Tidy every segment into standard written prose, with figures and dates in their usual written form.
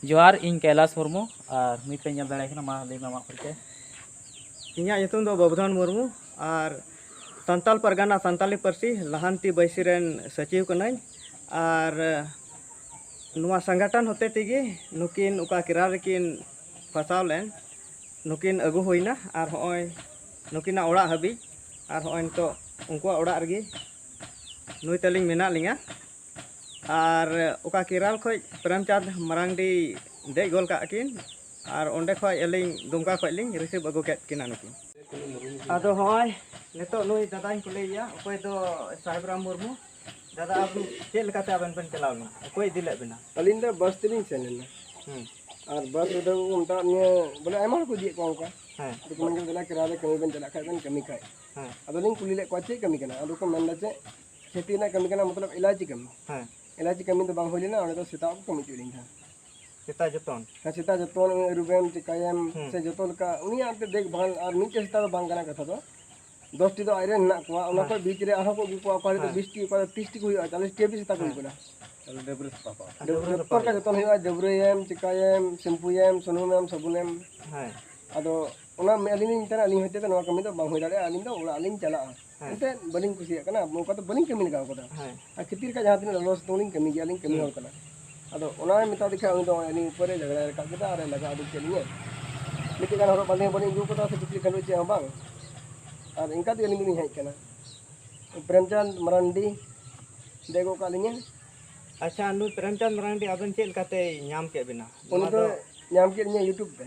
जोहार इन कैलाश मुर्मू और मीट पे दाड़े मा लई मामा परिचय इᱧᱟᱹᱜ ᱧᱩᱛᱩᱢ ᱫᱚ ᱵᱟᱵᱩᱫᱷᱚᱱ ᱢᱩᱨᱢᱩ ᱟᱨ ᱥᱟᱱᱛᱟᱞ ᱯᱟᱨᱜᱟᱱᱟ ᱥᱟᱱᱛᱟᱞᱤ ᱯᱟᱹᱨᱥᱤ ᱞᱟᱦᱟᱱᱛᱤ ᱵᱟᱹᱭᱥᱤ ᱨᱮᱱ ᱥᱚᱪᱤᱵ ᱠᱟᱹᱱᱟᱹᱧ ᱟᱨ ᱱᱚᱣᱟ ᱥᱚᱝᱜᱚᱴᱷᱚᱱ ᱦᱚᱛᱮ ᱛᱮᱜᱮ ᱱᱩᱠᱤᱱ ᱚᱠᱟ ᱠᱮᱨᱟᱞ ᱨᱮᱠᱤᱱ ᱯᱷᱟᱥᱟᱣ ᱞᱮᱱ ᱱᱩᱠᱤᱱ ᱟᱹᱜᱩ ᱦᱩᱭᱱᱟ ᱟᱨ ᱦᱚᱸᱜᱼᱚᱭ ᱱᱩᱠᱤᱱᱟᱜ ᱚᱲᱟᱜ ᱦᱟᱹᱵᱤᱡ ᱟᱨ ᱦᱚᱸᱜᱼᱚᱭ ᱱᱤᱛᱚᱜ ᱩᱱᱠᱩᱣᱟᱜ ᱚᱲᱟᱜ ᱨᱮᱜᱮ ᱱᱩᱭ ᱛᱟᱹᱞᱤᱧ ᱢᱮᱱᱟᱜ ᱞᱤᱧᱟ ᱟᱨ ᱚᱠᱟ ᱠᱮᱨᱟᱞ ᱠᱷᱚᱡ ᱯᱨᱮᱢᱪᱟᱸᱫᱽ ᱢᱟᱨᱟᱝᱰᱤ ᱫᱮᱡ ᱜᱚᱞ ᱠᱟᱜ ᱠᱤᱱ और ओंडे खय अलिंग दुमका खय लिंग रिसीव अगु केट किना नुकिन आदो होय नितो नुई दादाई कुलेया ओकोय दो साहेबराम मुर्मू दादा आप चेल लेकाते आबेन बन चलावना ओकोय दिले बिना अलिंग दो बस तिलिंग सेनना और बस उदो उनटा निये बोले आयमा को दिए को का हां तो मन बेला किराले कमी बन चला खाय बन कमी खाय हां अदो लिंग कुली ले को चे कमी कना अदो को मन लचे खेती ना कमी कना मतलब इलाजी कमी हां इलाजी कमी तो बांग होलिना ओने तो सेता को कमी चुलिंग था सेता जतन हां सेता जतन रुबेम चिकायम से जतन का उनी आते देख भाल और नीचे सेता तो बांग कना कथा तो 10 टी तो आयरन ना को ओना को बीच रे आरो को को को 20 टी को 30 टी को 40 टी भी सेता को कोना डेब्रस पापा डेब्रस का जतन हुआ डेब्रेम चिकायम शैम्पूयम सनुमम साबुनम हां अदो ओना अलिंग इंटर अलिंग होते तो नवा कमी तो बांग होय दाड़े अलिंग तो ओला अलिंग चला एते बलिंग कुसिया कना मोका तो बलिंग कमी लगा कोदा हां आ खितिर का जहां दिन लॉस तो लिंग कमी गया लिंग कमी हो कना अदो ओना मिता दिखा उन दो अलिंग ऊपर झगड़ा का केदा अरे लगा अदु चलिए मिति गान हरो बंदे बलिंग जो कोदा से कितली खलो चे बांग और इनका तो अलिंग नहीं है कना प्रेमचंद मरांडी देखो का लिंग अच्छा नु प्रेमचंद मरांडी आबेन चेल काते नाम के बिना उन तो नाम के लिए YouTube पे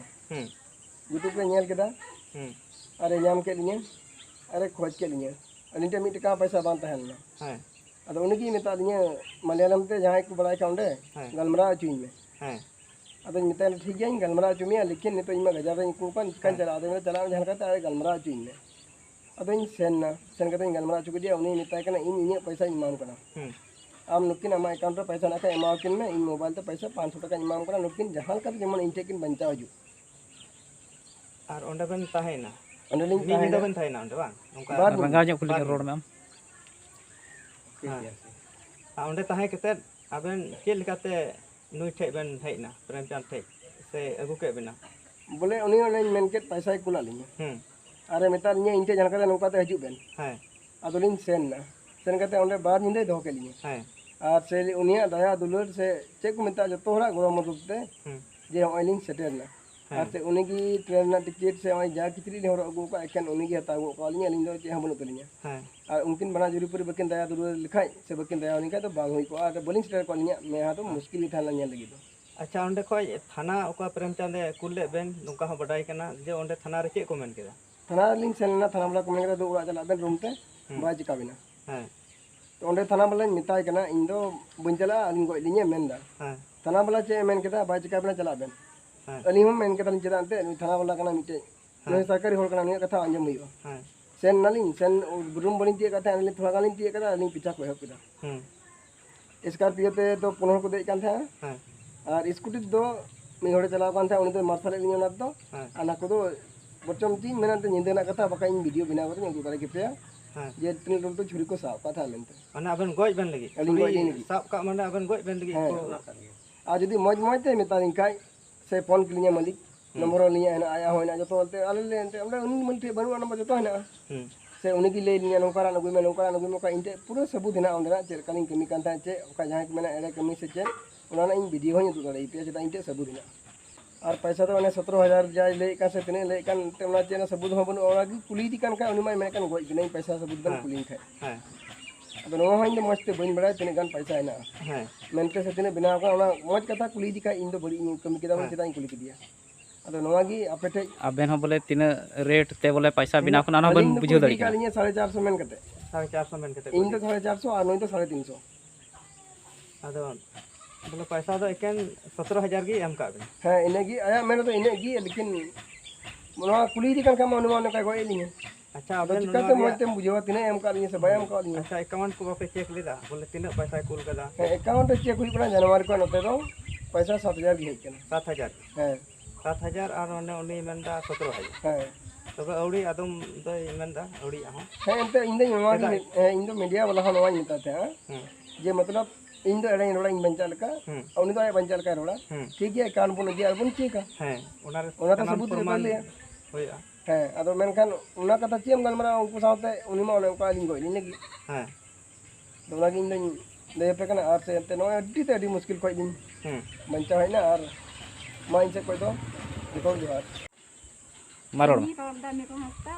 YouTube पे नेल केदा अरे नाम के लिए अरे खोज के लिए अलिंग ते मिट का पैसा बांध तहन हां अदो उनकी मिता दिए मलयालम ते जहां को बड़ाई का उंडे गलमरा चुई में हां अदो मिता ठीक गया गलमरा चुमिया लेकिन नितो इमा गजार इन को पन कन चला दे चला जहां का अरे गलमरा चुई में अदो इन सेन कते गलमरा चुक दिया उनी मिता कना इन इने पैसा इमाम कना आम नुकिन आमा अकाउंट रे पैसा नाका एमाव किन में इन मोबाइल ते पैसा 500 टका इमाम कना नुकिन जहां का जेमन इन टेकिन बंचा हजू और ओंडे बन ताहेना ओंडे लिंग नी दो बन ताहेना ओंडे बांग और रंगाव जो कुली रोड में हां ओंडे ताहे कते आबेन चेल लेकाते नुई ठे बन हेना प्रेमचंद ठे से अगु के बिना बोले उनी ओने मेन के पैसा कुला लिंग अरे मिता निये इनते जहां का नौका ते हजू बेन हां अदो लिंग सेन कते ओंडे बार निंदे दो के लिए हां और से उनिया दया दुलर से चेक को मिता जतो हरा गोरा मदद ते जे ऑयलिंग सेटल ना और से उनी की ट्रेन ना टिकट से ऑय जा कितरी ले हरो अगु का एकन उनी की हता गो कालिया अलिंग दो जे हम बनु तलिया हां और उनकिन बना जुरी पर बकिन दया दुलर लिखाई से बकिन दया उनी का तो बांग होई को और बोलिंग सेटल को निया मैं हा तो मुश्किल ही था लनिया लगी तो अच्छा ओंडे खय थाना ओका प्रेमचंद कुले बेन नुका हो बडाई कना जे ओंडे थाना रे चे को मेन केदा थाना लिंग सेना थाना वाला को मेन दो उड़ा चला बेन रूम ते बा चिका बिना हां तो ओंडे थाना वाला मिताय कना इन दो बन चला अलिंग गो लिंगे मेन दा हां थाना वाला चे मेन केदा बा चिका बिना चला बेन अलिंग हम मेन केदा चला अंते थाना वाला कना मिटे नय सरकारी होल कना निया कथा अंजम हुई हां सेन नालिंग सेन रूम बनिंग तिए कथा अलिंग थोड़ा गालिंग तिए कदा अलिंग पिछा को हेप केदा स्कॉर्पियो ते तो 15 को दे कान था हां और स्कूटी दो मी होड़े चला कान था उनी तो मार्शल लिंग ना तो आना को दो बचम ती मेनते निंदे ना कथा बका इन वीडियो बिना कर नी करे के पे हां जे तीन लोग तो छुरी को साफ कथा लेनते अना अबन गोज बन लगी अलिंग गोज लगी साब का माने अबन गोज बन लगी आ जदी मौज मौज ते मिता निकाय से फोन किलिया मालिक नंबर लिया है आया होना जो तो आले लेनते हमरे उन मनते बनु नंबर जो तो है ना से उनी की ले लिया नौकरा नगु में का इनते पूरा सबूत है ना ओंदरा चेर कालिंग कमी कान था चे ओका जहां के मेना एरे कमी से चे उना इन वीडियो हो तो दड़ई पे चेता इनते सबूत है और पैसा तो मैंने 17000 जाय ले का से तने ले कान ते उना चे सबूत हो बनु ओरा की कुली दी कान का उनी मैं कान गोज बिना पैसा सबूत बन कुलिंग खाय हां अब नो हाइन दे मस्त बइन बड़ा तने गान पैसा है ना हां मेनते से तने बिना का उना मौज कथा कुली दी का इन दो बड़ी कमी केदा मन चेता इन कुली दिया अदो नोवा की आपे ठे आबेन हो बोले तीन रेट ते बोले पैसा बिना को ना बन बुझो दड़ी का लिया 450 मेन कते 450 मेन कते इन तो 450 और नोई तो 350 अदो बोले पैसा तो एकन 17000 की एम का बिना हां इने की आया मैंने तो इने की लेकिन नोवा कुली दी का अनुमान का गोय लिया अच्छा अबेन चिकाते मोते बुझवा तिने एम का लिया से बयाम का लिया अच्छा अकाउंट को बापे चेक लेदा बोले तीन पैसा कुल कदा अकाउंट चेक हुई पड़ा जनवरी को नते तो पैसा 7000 की है 7000 हां 7000 और ओने उनी मेनदा 17000 हां तबे औड़ी आदम दो मेनदा औड़ी आहो हां एंते इन दो मीडिया वाला नोवा मिता थे जे मतलब ᱤᱧ ᱫᱚ ᱮᱲᱮᱧ ᱨᱚᱲᱟ ᱤᱧ ᱵᱟᱧᱪᱟᱣ ᱞᱮᱠᱟ ᱩᱱᱤ ᱫᱚ ᱟᱭ ᱵᱟᱧᱪᱟᱣ ᱞᱮᱠᱟᱭ ᱨᱚᱲᱟ ᱴᱷᱤᱠ ᱜᱮᱭᱟ ᱠᱟᱱ ᱵᱚᱱ ᱤᱫᱤ ᱟᱨ ᱵᱚᱱ ᱪᱮᱠᱟ ᱦᱮᱸ ᱚᱱᱟᱨᱮ ᱚᱱᱟ ᱫᱚ ᱥᱟᱱᱟᱢ ᱥᱩᱵᱩᱫ ᱨᱮ ᱯᱨᱚᱢᱟᱱ ᱞᱟᱹᱭᱟ ᱦᱩᱭᱩᱜᱼᱟ ᱦᱮᱸ ᱟᱫᱚ ᱢᱮᱱᱠᱷᱟᱱ ᱚᱱᱟ ᱠᱟᱛᱷᱟ ᱪᱮᱫ ᱮᱢ ᱜᱟᱞᱢᱟᱨᱟᱣᱟ ᱩᱱᱠᱩ ᱥᱟᱶᱛᱮ ᱩᱱᱤ ᱢᱟ ᱚᱱᱮ ᱚᱱᱠᱟ ᱟᱹᱞᱤᱧ ᱜᱚᱡ ᱞᱤᱧ ᱞᱟᱹᱜᱤᱫ ᱦᱮᱸ ᱟᱫᱚ ᱚᱱᱟᱜᱮ ᱤᱧ ᱫᱚᱧ ᱞᱟᱹᱭ ᱟᱯᱮ ᱠᱟᱱᱟ ᱟᱨ ᱥᱮ ᱮᱱᱛᱮ ᱱᱚᱜᱼᱚᱭ ᱟᱹᱰᱤ ᱛᱮ ᱟᱹᱰᱤ ᱢᱩᱥᱠᱤᱞ ᱠᱷᱚᱡ ᱤᱧ ᱵᱟᱧᱪᱟᱣ ᱦᱮᱡ ᱮᱱᱟ ᱟᱨ ᱢᱟ ᱤᱧ ᱥᱮᱫ ᱠᱷᱚᱡ ᱫᱚ ᱡᱚᱛᱚ ᱡᱚᱦᱟᱨ ᱢᱟ ᱨᱚᱲ ᱢᱮ ᱨᱚᱲᱫᱟ ᱢᱤᱨᱩ ᱦᱟᱸᱥᱫᱟ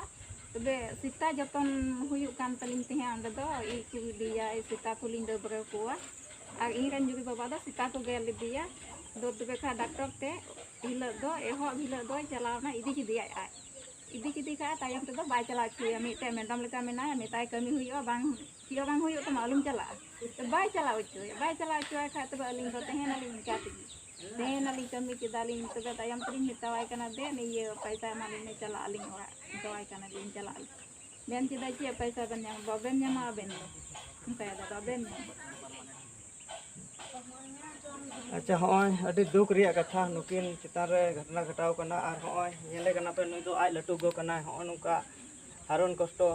ᱛᱚᱵᱮ ᱥᱮᱛᱟ ᱡᱚᱛᱚᱱ ᱦᱩᱭᱩᱜ ᱠᱟᱱ ᱛᱟᱹᱞᱤᱧ ᱛᱟᱦᱮᱸ ᱚᱸᱰᱮ ᱫᱚ ᱤᱧ ᱠᱚ ᱤᱫᱤᱭᱟ ᱥᱮᱛᱟ ᱠᱚᱞᱤᱧ ᱰᱟᱹᱵᱽᱨᱟᱹ ᱠᱚᱣᱟ ᱟᱨ ᱤᱧᱨᱮᱱ ᱡᱩᱜᱤ ᱵᱟᱵᱟ ᱫᱚ ᱥᱮᱛᱟ ᱠᱚ ᱜᱮᱨ ᱞᱮᱫᱮᱭᱟ ᱫᱚ ᱛᱚᱵᱮ ᱠᱷᱟᱱ ᱰᱟᱠᱛᱚᱨ te ᱦᱤᱞᱳᱜ ᱫᱚ ᱮᱦᱚᱵ ᱦᱤᱞᱳᱜ ᱫᱚᱭ ᱪᱟᱞᱟᱣᱱᱟ ᱤᱫᱤ ᱠᱮᱫᱮᱭᱟᱭ ᱟᱡ ᱤᱫᱤ ᱠᱮᱫᱮ ᱠᱷᱟᱡ ᱛᱟᱭᱚᱢ ᱛᱮᱫᱚ ᱵᱟᱭ ᱪᱟᱞᱟᱣ ᱦᱚᱪᱚᱭᱟ ᱢᱤᱫᱴᱮᱡ ᱢᱮᱰᱟᱢ ᱞᱮᱠᱟ ᱢᱮᱱᱟᱭᱟ ᱢᱮᱛᱟᱭ ᱠᱟᱹᱢᱤ ᱦᱩᱭᱩᱜᱼᱟ ᱵᱟᱝ ᱪᱮᱫ ᱦᱚᱸ ᱵᱟᱝ ᱦᱩᱭᱩᱜ ᱛᱟᱢᱟ ᱟᱞᱚᱢ ᱪᱟᱞᱟᱜᱼᱟ ᱵᱟᱭ ᱪᱟᱞᱟᱣ ᱦᱚᱪᱚᱭᱟ ᱵᱟᱭ ᱪᱟᱞᱟᱣ ᱦᱚᱪᱚᱣᱟᱭ ᱠᱷᱟᱡ ᱛᱚᱵᱮ ᱟᱹᱞᱤᱧ ᱫᱚ ᱛᱟᱦᱮᱱᱟᱞᱤᱧ ᱤᱱᱠᱟ ᱛᱮᱜᱮ ᱛᱟᱦᱮᱱᱟᱞᱤᱧ ᱠᱟᱹᱢᱤ ᱠᱮᱫᱟᱞᱤᱧ ᱛᱚᱵᱮ ᱛᱟᱭᱚᱢ ᱛᱮᱞᱤᱧ ᱢᱮᱛᱟᱣᱟᱭ ᱠᱟᱱᱟ ᱫᱮᱱ ᱤᱭᱟᱹ ᱯᱚᱭᱥᱟ ᱮᱢᱟᱞᱤᱧ ᱢᱮ ᱪᱟᱞᱟᱜ ᱟᱹᱞᱤᱧ ᱚᱲᱟᱜ ᱢᱮᱛᱟᱣᱟᱭ ᱠᱟᱱᱟᱞᱤᱧ ᱪᱟᱞᱟᱜ ᱟᱹᱞᱤᱧ ᱢᱮᱱ ᱠᱮᱫᱟᱭ ᱪᱮᱫ ᱯᱚᱭᱥᱟ ᱵᱮᱱ ᱧᱟᱢᱟ ᱵᱟᱵᱮᱱ ᱧᱟᱢᱟ ᱟᱵᱮᱱ ᱫᱚ ᱢᱮᱛᱟᱭᱟ ᱵᱟᱵᱮᱱ ᱧᱟᱢᱟ ᱟᱪᱪᱷᱟ ᱦᱚᱸᱜᱼᱚᱭ ᱟᱹᱰᱤ ᱫᱩᱠ ᱨᱮᱭᱟᱜ ᱠᱟᱛᱷᱟ ᱱᱩᱠᱤᱱ ᱪᱮᱛᱟᱱ ᱨᱮ ᱜᱷᱚᱴᱚᱱᱟ ᱜᱷᱚᱴᱟᱣ ᱠᱟᱱᱟ ᱟᱨ ᱦᱚᱸᱜᱼᱚᱭ ᱧᱮᱞᱮ ᱠᱟᱱᱟ ᱯᱮ ᱱᱩᱭ ᱫᱚ ᱟᱡ ᱞᱟᱹᱴᱩ ᱜᱚ ᱠᱟᱱᱟᱭ ᱦᱚᱸᱜᱼᱚ ᱱᱚᱝᱠᱟ ᱦᱟᱨᱚᱱ ᱠᱚᱥᱴᱚ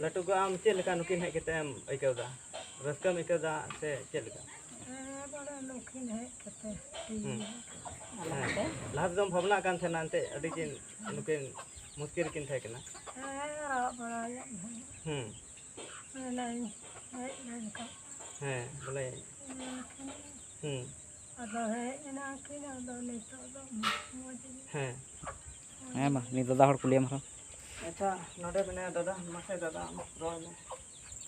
ᱞᱟᱹᱴᱩ ᱜᱚ ᱟᱢ ᱪᱮᱫ ᱞᱮᱠᱟ ᱱᱩᱠᱤᱱ ᱦᱮᱡ ᱠᱟᱛᱮ ᱮᱢ ᱟᱹᱭᱠᱟᱹᱣᱫᱟ ᱨᱟᱹᱥᱠᱟᱹᱢ ᱟᱹᱭᱠᱟᱹᱣᱫᱟ ᱥᱮ ᱪᱮᱫ ᱞᱮᱠᱟ ᱱᱩᱠᱤᱱ ᱦᱮᱡ ᱠᱟᱛᱮ ᱦᱮᱸ ᱞᱟᱦᱟ ᱛᱮᱫᱚᱢ ᱵᱷᱟᱵᱽᱱᱟᱜ ᱠᱟᱱ ᱛᱟᱦᱮᱱᱟ ᱮᱱᱛᱮᱫ ᱟᱹᱰᱤ ᱠᱤᱱ ᱱᱩᱠᱤᱱ ᱢᱩᱥᱠᱤᱞ ᱨᱮᱠᱤᱱ ᱛᱟᱦᱮᱸ ᱠᱟᱱᱟ ᱨᱟᱜ ᱵᱟᱲᱟᱭᱮᱫ ᱢᱮᱱᱟᱹᱧ ᱦᱮᱡ ᱞᱮᱱᱠᱷᱟᱱ ᱦᱮᱸ ᱵᱚᱞᱮ ᱟᱫᱚ ᱦᱮᱡ ᱮᱱᱟᱠᱤᱱ ᱟᱫᱚ ᱱᱤᱛᱚᱜ ᱫᱚ ᱢᱚᱡᱽ ᱜᱮ ᱦᱮᱸ ᱦᱮᱸ ᱢᱟ ᱱᱤᱛ ᱫᱟᱫᱟ ᱦᱚᱲ ᱠᱩᱞᱤᱭᱮᱢ ᱨᱮᱦᱚᱸ ᱟᱪᱪᱷᱟ ᱱᱚᱰᱮ ᱢᱮᱱᱟᱭᱟ ᱫᱟᱫᱟ ᱢᱟᱥᱮ ᱫᱟᱫᱟ ᱟᱢ ᱨᱚᱲ ᱢᱮ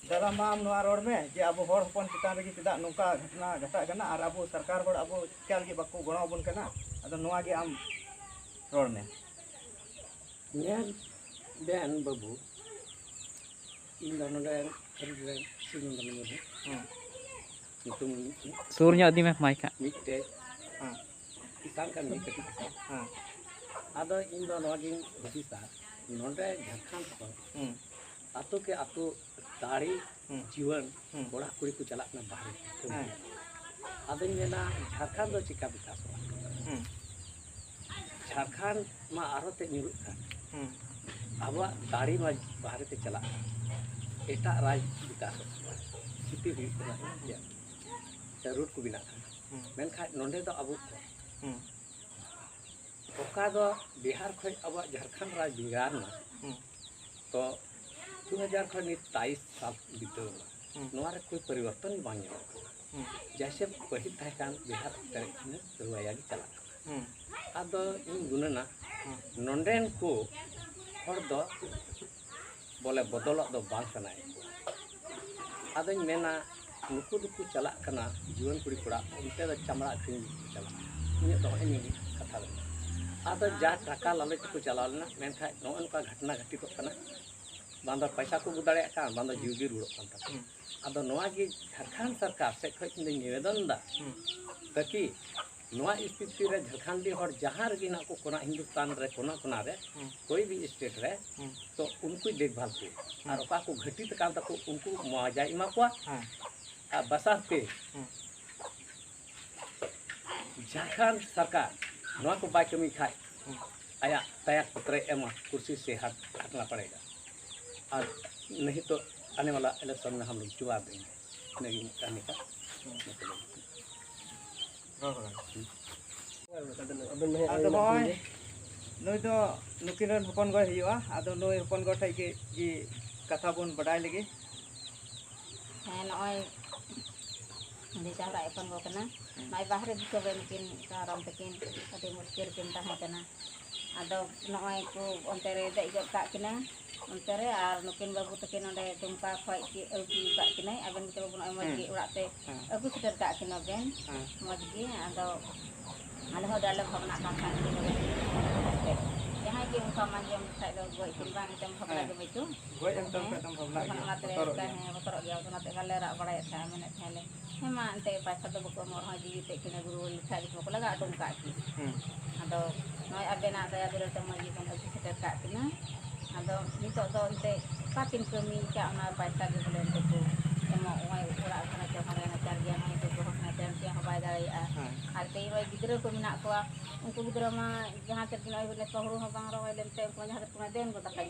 दादा मा आम नोआ रोड में जे अब होड़ हपन चितान रगी चदा नोका घटना घटा गना और अब सरकार होड़ अब क्या लगी बाको गणो बन कना अदो नोआ गे आम रोड में Nyan Ben Babu in the Nodan singing the movie. सुर ᱧᱚᱜ ᱤᱫᱤ ᱢᱮ ᱢᱟइᱠ Midday. Isan kan ni ketik. Ada in the logging officer. Nonda Jharkhand ko. Ato ke ato dari जीवन बड़ा कुड़ी को चला ना बाहर आदमी में ना झारखंड दो चिका विकास हुआ झारखंड में आरोते निरुत था अब दाढ़ी में बाहर ते चला एटा राज विकास हुआ खेती हुई या रूट को बिना था मेनखा नोंडे दो अब ओका दो बिहार खोज अब झारखंड राज बिगाड़ ना तो 2000 खन 23 साल बीते नोआरे कोई परिवर्तन बांग जैसे पहिल तहकान बिहार रुआया चला आदो इन गुनना नोंडेन को हर दो बोले बदलक दो बांग सनाय आदो मेना नुकु दुकु चला कना जीवन कुड़ी कुड़ा उनते दो चमड़ा अखरिन चला इन दो इन कथा आदो जा टाका लालच को चला लेना मेनखा नोन का घटना घटी तो कना बांदा पैसा को गुदाड़े का बांदा जीवी रुड़ो कांता आदो नोआ की झारखंड सरकार से खै निवेदन दा ताकि नोआ स्थिति रे झारखंडी हर जहां रे ना को कोना हिंदुस्तान रे कोना रे कोई भी स्टेट रे तो उनको देखभाल को और ओका को घटित कांता को उनको मुआवजा इमा को आ बसा पे झारखंड सरकार नोआ को बाय कमी खाए आया तैयार पत्र एमा कुर्सी से हटना पड़ेगा और नहीं तो आने वाला इलेक्शन में हम लोग जवाब देंगे नहीं कहने का आदो होय नोय दो नुकिन रन हपन गय हियुआ आदो नोय हपन गय ठै के जी कथा बोन बडाय लगे ᱦᱮᱸ ᱱᱚᱜᱼᱚᱭ ᱫᱤᱥᱚᱢ ᱨᱮ ᱮᱯᱚᱱ ᱜᱚ ᱠᱟᱱᱟ ᱱᱚᱜᱼᱚᱭ ᱵᱟᱦᱨᱮ ᱫᱤᱥᱚᱢ ᱨᱮ ᱱᱩᱠᱤᱱ ᱠᱟᱨᱚᱱ ᱛᱮᱠᱤᱱ ᱟᱹᱰᱤ ᱢᱩᱥᱠᱤᱞ ᱨᱮᱠᱤᱱ ᱛᱟᱦᱮᱸ ᱠᱟᱱᱟ ᱟᱫᱚ ᱱᱚᱜᱼᱚᱭ ᱠᱚ ᱚᱱᱛᱮ ᱨᱮ ᱫᱮᱡ ᱜᱚᱫ ᱠᱟᱜ ᱠᱤᱱᱟ ᱚᱱᱛᱮ ᱨᱮ ᱟᱨ ᱱᱩᱠᱤᱱ ᱵᱟᱹᱵᱩ ᱛᱟᱹᱠᱤᱱ ᱱᱚᱰᱮ ᱫᱩᱢᱠᱟ ᱠᱷᱚᱡ ᱟᱹᱜᱩ ᱠᱟᱜ ᱠᱤᱱᱟᱹᱭ ᱟᱵᱮᱱ ᱜᱮᱛᱚ ᱵᱟᱵᱩ ᱱᱚᱜᱼᱚᱭ ᱢᱚᱡᱽ ᱜᱮ ᱚᱲᱟᱜ ᱛᱮ ᱟᱹᱜᱩ ᱥᱮᱴᱮᱨ ᱠᱟᱜ ᱠᱤᱱᱟ ᱵᱮᱱ ᱢᱚᱡᱽ ᱜᱮ ᱟᱫᱚ ᱟᱞᱮ ᱦᱚᱸ ᱟᱞᱮ ᱵᱷᱟᱵᱽᱱᱟᱜ ᱠᱟᱱ ᱛᱟᱦᱮᱸ ᱡᱟᱦᱟᱸᱭ ᱜᱮ ᱚᱱᱠᱟ ᱢᱟᱱᱡᱚᱢ ᱞᱮᱠᱷᱟᱡ ᱫᱚ ᱜᱚᱡ ᱠᱤᱱ ᱵᱟᱝ ᱮᱱᱛᱮᱢ ᱵᱷᱟᱵᱽᱱᱟ ᱜᱮ ᱵᱟᱹᱪᱩ गय एम तम तम भावना ᱚᱱᱟᱛᱮ ᱵᱚᱛᱚᱨᱚᱜ ᱜᱮᱭᱟ ᱚᱱᱟᱛᱮ ᱵᱟᱞᱮ ᱨᱟᱜ ᱵᱟᱲᱟᱭᱮᱫ ᱛᱟᱦᱮᱸ ᱢᱮᱱᱮᱫ ᱛᱟᱦᱮᱸ ᱞᱮ ᱦᱮᱸ ᱢᱟ ᱮᱱᱛᱮ ᱯᱚᱭᱥᱟ ᱫᱚ ᱵᱟᱠᱚ ᱮᱢᱚᱜ ᱨᱮᱦᱚᱸ ᱡᱤᱣᱤ ᱛᱮ ᱠᱤᱱ ᱟᱹᱜᱩ ᱨᱩᱣᱟᱹᱲ ᱞᱮᱠᱷᱟᱡ ᱵᱟᱠᱚ ᱞᱟᱜᱟ ᱩᱰᱩᱝ ᱠᱟᱜ ᱠᱤᱱ ᱟᱫᱚ ᱱᱚᱜᱼᱚᱭ ᱟᱵᱮᱱᱟᱜ ᱫᱟᱭᱟ ᱫᱩᱞᱟᱹᱲ ᱛᱮ ᱢᱚᱡᱽ ᱜᱮᱵᱚᱱ ᱟᱹᱜᱩ ᱥᱮᱴᱮᱨ ᱠᱟᱜ ᱠᱤᱱᱟ ᱟᱫᱚ ᱱᱤᱛᱚᱜ ᱫᱚ ᱮᱱᱛᱮ ᱚᱠᱟᱠᱤᱱ ᱠᱟᱹᱢᱤ ᱠᱟᱜ ᱚᱱᱟ ᱯᱚᱭᱥᱟ ᱜᱮ ᱵᱚᱞᱮ ᱮᱱᱛᱮ ᱠᱚ ᱮᱢᱚᱜ ᱱᱚᱜᱼᱚᱭ ᱚᱲᱟᱜ ᱠᱷᱚᱱᱟᱜ ᱦᱚᱸ ᱱᱟᱪᱟᱨ ᱜᱮᱭᱟ ᱱᱚᱜᱼᱚᱭ ᱜᱚᱜᱚ ᱦᱚᱸ ᱱᱟᱪᱟᱨ ᱜᱮᱭᱟ ᱦᱚᱸ ᱵᱟᱭ ᱫᱟᱲᱮᱭᱟᱜᱼᱟ ᱟᱨ ᱛᱮ ᱱᱚᱜᱼᱚᱭ ᱜᱤᱫᱽᱨᱟᱹ ᱠᱚ ᱢᱮᱱᱟᱜ ᱠᱚᱣᱟ ᱩᱱᱠᱩ ᱜᱤᱫᱽᱨᱟᱹ ᱢᱟ ᱡᱟᱦᱟᱸ ᱥᱮᱫ ᱱᱚᱜᱼᱚᱭ ᱵᱚᱞᱮ ᱦᱩᱲᱩ ᱦᱚᱸ ᱵᱟᱝ ᱨᱚᱦᱚᱭ ᱞᱮᱱᱛᱮ ᱩᱱᱠᱩ ᱡᱟᱦᱟᱸ ᱥᱮᱫ ᱫᱮᱱ ᱜᱚ ᱫᱟᱠᱟᱧ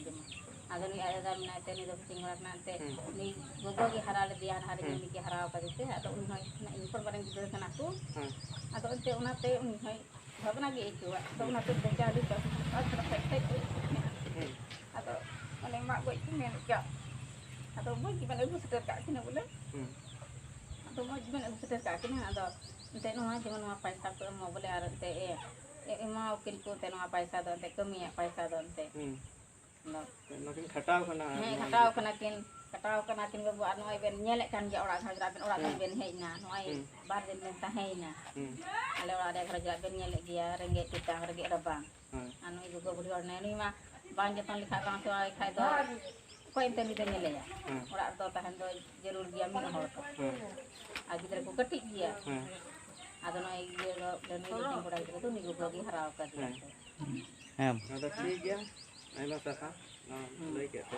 ᱡᱚᱢᱟ ᱟᱫᱚ ᱱᱩᱭ ᱟᱡ ᱫᱟᱫᱟ ᱢᱮᱱᱟᱭ ᱛᱮ ᱩᱱᱤ ᱫᱚ ᱯᱤᱪᱷᱤ ᱢᱚᱲᱟ ᱠᱟᱱᱟ ᱮᱱᱛᱮ ᱩᱱᱤ ᱜᱚᱜᱚ ᱜᱮ ᱦᱟᱨᱟ ᱞᱮᱫᱮᱭᱟ ᱦᱟᱱᱦᱟᱨ ᱩᱱᱤ ᱜᱮ ᱦᱟᱨᱟᱣ ᱠᱟᱫᱮ ᱛᱮ ᱟᱫᱚ ᱩᱱᱤ ᱦᱚᱸ ᱤᱧ ᱠᱷᱚᱱ ᱵᱟᱨᱮᱱ ᱜᱤᱫᱽᱨᱟᱹ ᱠᱟᱱᱟ ᱠᱚ ᱟᱫᱚ ᱮᱱᱛᱮ ᱚᱱᱟᱛᱮ ᱩᱱᱤ ᱦᱚᱸ ᱵᱷᱟᱵᱽᱱᱟ ᱜᱮ ᱟᱹᱭᱠᱟᱹᱣᱟ ᱟᱫᱚ ᱚᱱᱟᱛᱮ ᱪᱟᱣᱞᱮ ᱪᱟᱥ ᱛᱷᱚᱲᱟ ᱯᱷᱮᱴ ᱟᱫᱚ ᱚᱱᱮ ᱢᱟᱜ ᱜᱚᱡ ᱠᱚ ᱢᱮᱱ ᱠᱮᱜᱼᱟ ᱟᱫᱚ ᱢᱚᱡᱽ ᱜᱮᱵᱮᱱ ᱟᱹᱜᱩ ᱥᱮᱴᱮᱨ ᱠᱟᱜ ᱠᱤᱱᱟ ᱵᱚᱞᱮ ᱟᱫᱚ ᱢᱚᱡᱽ ᱜᱮᱵᱮᱱ ᱟᱹᱜᱩ ᱥᱮᱴᱮᱨ ᱠᱟᱜ ᱠᱤᱱᱟ ᱟᱫᱚ ᱮᱱᱛᱮ ᱱᱚᱣᱟ ᱡᱮᱢᱚᱱ ᱱᱚᱣᱟ ᱯᱚᱭᱥᱟ ᱠᱚ ᱮᱢᱚᱜ ᱵᱚᱞᱮ ᱟᱨ ᱮᱱᱛᱮ ᱮᱢᱟᱣᱟᱠᱤᱱ ᱠᱚ ᱮᱱᱛᱮ ᱱᱚᱣᱟ ᱯᱚᱭᱥᱟ ᱫᱚ ᱮᱱᱛᱮ ᱠᱟᱹᱢᱤᱭᱟᱜ ᱯᱚᱭᱥᱟ ᱫᱚ ᱮᱱᱛᱮ ᱱᱚᱠᱤᱱ ᱠᱷᱟᱴᱟᱣ ᱠᱟᱱᱟ ᱦᱮᱸ ᱠᱷᱟᱴᱟᱣ ᱠᱟᱱᱟ ᱠᱤᱱ ᱵᱟᱵᱩ ᱟᱨ ᱱᱚᱜᱼᱚᱭ ᱵᱮᱱ ᱧᱮᱞᱮᱫ ᱠᱟᱱ ᱜᱮᱭᱟ ᱚᱲᱟᱜ ᱜᱷᱟᱸᱡᱽᱨᱟ ᱵᱮᱱ ᱚᱲᱟᱜ ᱠᱷᱚᱱ ᱵᱮᱱ ᱦᱮᱡ ᱮᱱᱟ ᱱᱚᱜᱼᱚᱭ 2 ᱫᱤᱱ ᱵᱮᱱ ᱛᱟᱦᱮᱸᱭᱮᱱᱟ ᱟᱞᱮ ᱚᱲᱟᱜ ᱨᱮ ᱜᱷᱟᱸᱡᱽᱨᱟ ᱵᱮᱱ ᱧᱮᱞᱮᱫ ᱜᱮᱭᱟ ᱨᱮᱸᱜᱮᱡ ᱛᱮᱛᱟᱝ ᱨᱮᱸᱜᱮᱡ ᱨᱟᱵᱟᱝ ᱟᱨ ᱱᱩᱭ ᱜᱚᱜᱚ ᱵᱩᱲᱦᱤ ᱦᱚᱲ ᱱᱩᱭ ᱢᱟ ᱵᱟᱝ ᱡᱚᱛᱚᱱ ᱞᱮᱠᱷᱟᱡ ᱵᱟᱝ ᱥᱮᱬᱟᱭ ᱠᱷᱟᱡ ᱫᱚ ᱚᱠᱚᱭ ᱮᱱᱛᱮ ᱱᱩᱭ ᱫᱚ ᱧᱮᱞᱮᱭᱟ ᱚᱲᱟᱜ ᱨᱮᱫᱚ ᱛᱟᱦᱮᱱ ᱫᱚ ᱡᱟᱹᱨᱩᱲ ᱜᱮᱭᱟ ᱢᱤᱫ ᱦᱚᱲ ᱫᱚ ᱟᱨ ᱜᱤᱫᱽᱨᱟᱹ ᱠᱚ ᱠᱟᱹᱴᱤᱡ ᱜᱮᱭᱟ ᱟᱫᱚ ᱱᱚᱜᱼᱚᱭ ᱤᱭᱟᱹ ᱫᱚ ᱱᱩᱭ ᱞᱟᱹᱴᱤ ᱠᱚᱲᱟ ᱜᱤᱫᱽᱨᱟᱹ ᱫᱚ ᱩᱱᱤ ᱜᱚᱜᱚ ᱜᱮ ᱦᱟᱨᱟᱣ ᱠᱟᱫᱮᱭᱟ ᱦᱮᱸ ᱟᱫᱚ ᱴᱷᱤक ᱜᱮᱭᱟ ᱟᱭᱢᱟ ᱥᱟᱨᱦᱟᱣ ᱞᱟᱹᱭ ᱠᱮᱫ ᱛᱮ